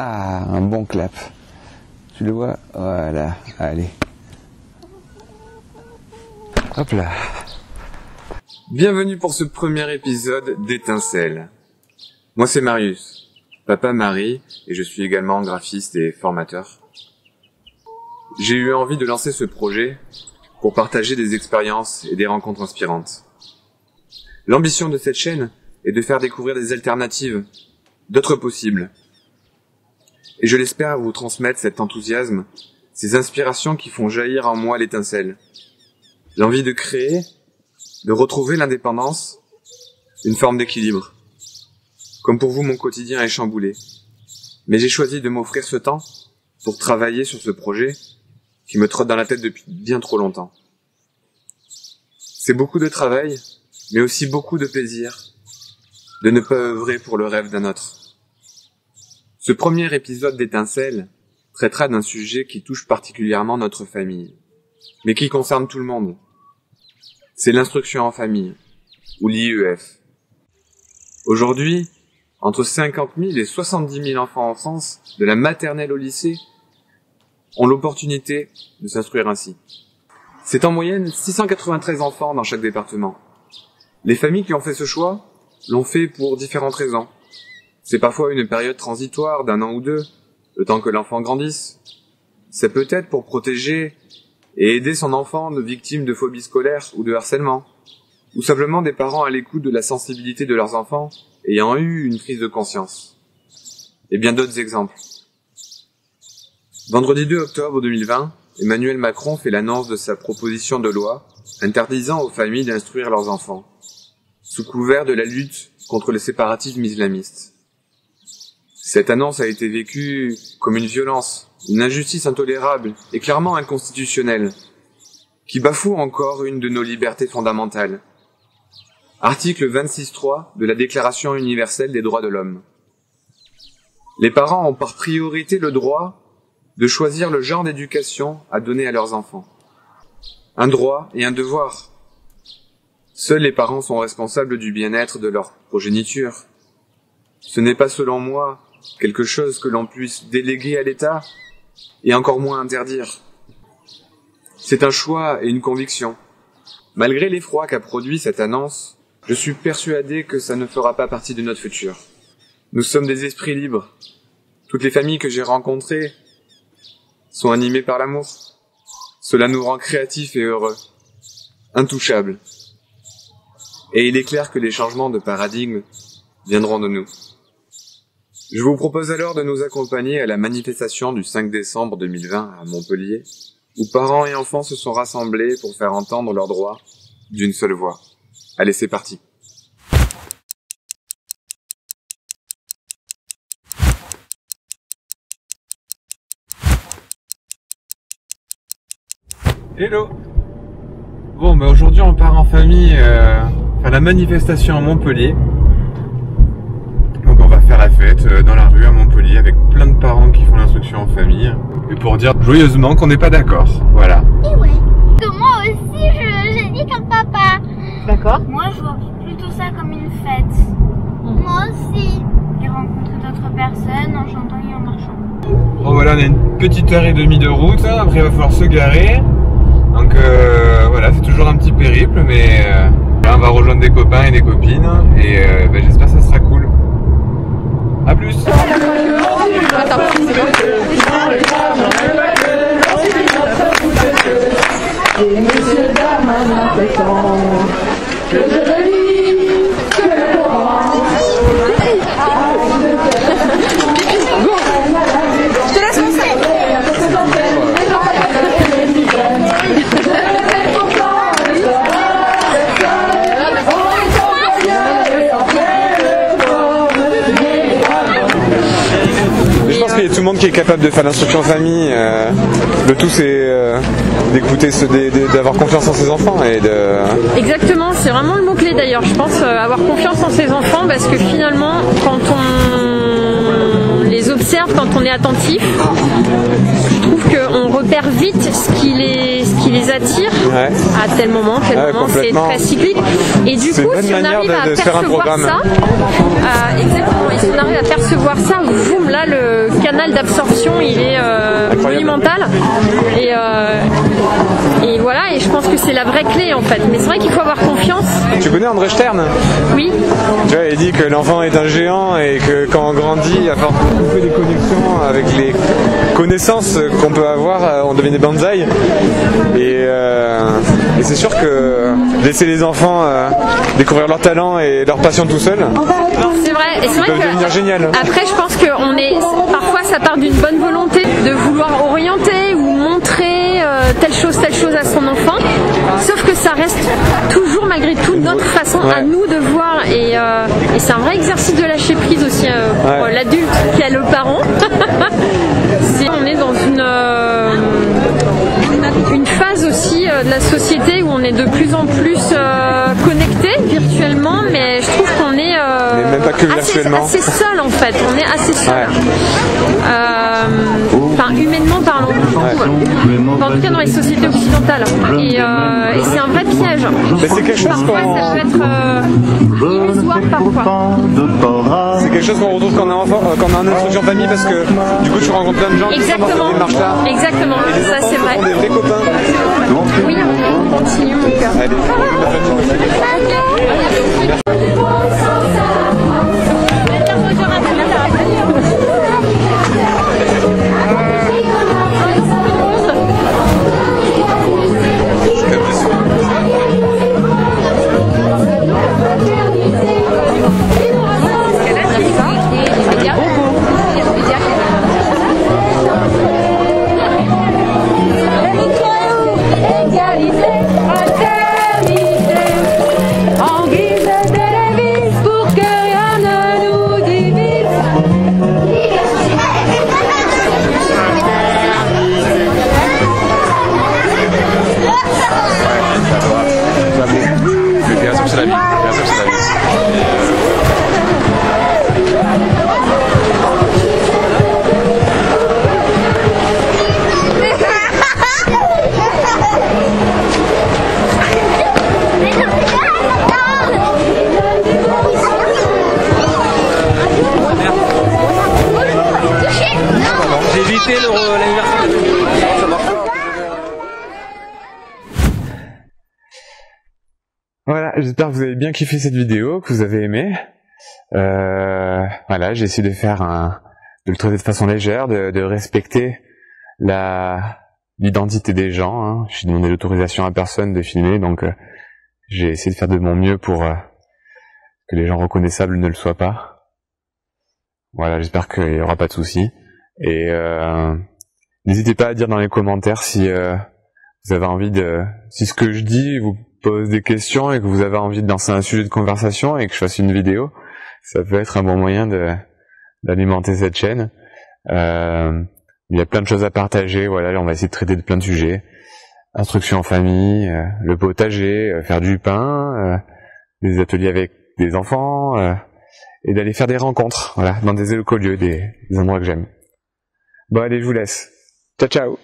Ah, un bon clap. Tu le vois? Voilà, allez. Hop là. Bienvenue pour ce premier épisode d'Étincelle. Moi c'est Marius, papa Marie, et je suis également graphiste et formateur. J'ai eu envie de lancer ce projet pour partager des expériences et des rencontres inspirantes. L'ambition de cette chaîne est de faire découvrir des alternatives, d'autres possibles. Et je l'espère vous transmettre cet enthousiasme, ces inspirations qui font jaillir en moi l'étincelle. L'envie de créer, de retrouver l'indépendance, une forme d'équilibre. Comme pour vous, mon quotidien est chamboulé. Mais j'ai choisi de m'offrir ce temps pour travailler sur ce projet qui me trotte dans la tête depuis bien trop longtemps. C'est beaucoup de travail, mais aussi beaucoup de plaisir de ne pas œuvrer pour le rêve d'un autre. Ce premier épisode d'Étincelle traitera d'un sujet qui touche particulièrement notre famille, mais qui concerne tout le monde. C'est l'instruction en famille, ou l'IEF. Aujourd'hui, entre 50 000 et 70 000 enfants en France, de la maternelle au lycée, ont l'opportunité de s'instruire ainsi. C'est en moyenne 693 enfants dans chaque département. Les familles qui ont fait ce choix l'ont fait pour différentes raisons. C'est parfois une période transitoire d'1 an ou 2, le temps que l'enfant grandisse. C'est peut-être pour protéger et aider son enfant de victime de phobie scolaire ou de harcèlement, ou simplement des parents à l'écoute de la sensibilité de leurs enfants ayant eu une prise de conscience. Et bien d'autres exemples. Vendredi 2 octobre 2020, Emmanuel Macron fait l'annonce de sa proposition de loi interdisant aux familles d'instruire leurs enfants, sous couvert de la lutte contre le séparatisme islamiste. Cette annonce a été vécue comme une violence, une injustice intolérable et clairement inconstitutionnelle, qui bafoue encore une de nos libertés fondamentales. Article 26.3 de la Déclaration universelle des droits de l'homme. Les parents ont par priorité le droit de choisir le genre d'éducation à donner à leurs enfants. Un droit et un devoir. Seuls les parents sont responsables du bien-être de leur progéniture. Ce n'est pas, selon moi, quelque chose que l'on puisse déléguer à l'État et encore moins interdire. C'est un choix et une conviction. Malgré l'effroi qu'a produit cette annonce, je suis persuadé que ça ne fera pas partie de notre futur. Nous sommes des esprits libres. Toutes les familles que j'ai rencontrées sont animées par l'amour. Cela nous rend créatifs et heureux, intouchables. Et il est clair que les changements de paradigme viendront de nous. Je vous propose alors de nous accompagner à la manifestation du 5 décembre 2020 à Montpellier, où parents et enfants se sont rassemblés pour faire entendre leurs droits d'une seule voix. Allez, c'est parti. Hello. Bon, bah aujourd'hui on part en famille faire la manifestation à Montpellier. Donc on va faire la fête dans la rue à Montpellier avec plein de parents qui font l'instruction en famille. Et pour dire joyeusement qu'on n'est pas d'accord, voilà. Et ouais, que moi aussi j'ai dit comme papa. D'accord. Moi je vois plutôt ça comme une fête. Moi aussi. Et rencontrer d'autres personnes en chantant et en marchant. Bon voilà, on a une petite heure et demie de route, hein. Après il va falloir se garer. Donc voilà, c'est toujours un petit périple, mais là, on va rejoindre des copains et des copines et j'espère que ça sera cool. A plus. Il y a tout le monde qui est capable de faire l'instruction en famille. Le tout c'est d'écouter, d'avoir confiance en ses enfants et de... Exactement, c'est vraiment le mot-clé d'ailleurs. Je pense avoir confiance en ses enfants parce que finalement, quand on les observe, quand on est attentif, je trouve qu'on repèrent vite ce qui les attire à tel moment, tel moment, c'est très cyclique. Et du coup, si on arrive à percevoir ça, exactement, et si on arrive à percevoir ça, boum, là le canal d'absorption il est monumental. Et voilà, et je pense que c'est la vraie clé en fait. Mais c'est vrai qu'il faut avoir confiance. Tu connais André Stern? Oui. Tu vois, il dit que l'enfant est un géant et que quand on grandit, à force de couper des connexions avec les connaissances qu'on peut avoir, on devient des bonsaïs. Et c'est sûr que laisser les enfants découvrir leur talent et leur passion tout seuls, c'est vrai. Et c'est vrai que devenir génial. Après, je pense que parfois ça part d'une bonne volonté de vouloir orienter ou montrer telle chose à son enfant. Sauf que ça reste toujours malgré tout notre façon à nous de voir. Et c'est un vrai exercice de lâcher prise aussi pour l'adulte qui a le parent. On est dans une phase aussi de la société où on est de plus en plus connecté virtuellement, mais je trouve qu'on est même pas que virtuellement. assez seul en fait. On est assez seul. Enfin, humainement parlant. En tout cas dans les sociétés occidentales. Et c'est un vrai piège. Mais c'est quelque chose parfois ça peut être illusoire parfois. C'est quelque chose qu'on retrouve quand on est enfant, quand on a un instruction famille, parce que du coup tu rencontres plein de gens qui sont dans cette démarche-là. Exactement. Et les ça c'est vrai. Sont des vrais copains. Oui, on continue mon cœur. Allez, Voilà, j'espère que vous avez bien kiffé cette vidéo, que vous avez aimé. Voilà, j'ai essayé de le traiter de façon légère, de respecter l'identité des gens. Hein. Je n'ai demandé l'autorisation à personne de filmer, donc j'ai essayé de faire de mon mieux pour que les gens reconnaissables ne le soient pas. Voilà, j'espère qu'il n'y aura pas de soucis. Et n'hésitez pas à dire dans les commentaires si vous avez envie si ce que je dis vous pose des questions et que vous avez envie de lancer un sujet de conversation et que je fasse une vidéo. Ça peut être un bon moyen d'alimenter cette chaîne. Il y a plein de choses à partager. Voilà, on va essayer de traiter de plein de sujets. Instruction en famille, le potager, faire du pain, des ateliers avec des enfants, et d'aller faire des rencontres, voilà, dans des écolieux, des endroits que j'aime. Bon allez, je vous laisse. Ciao ciao.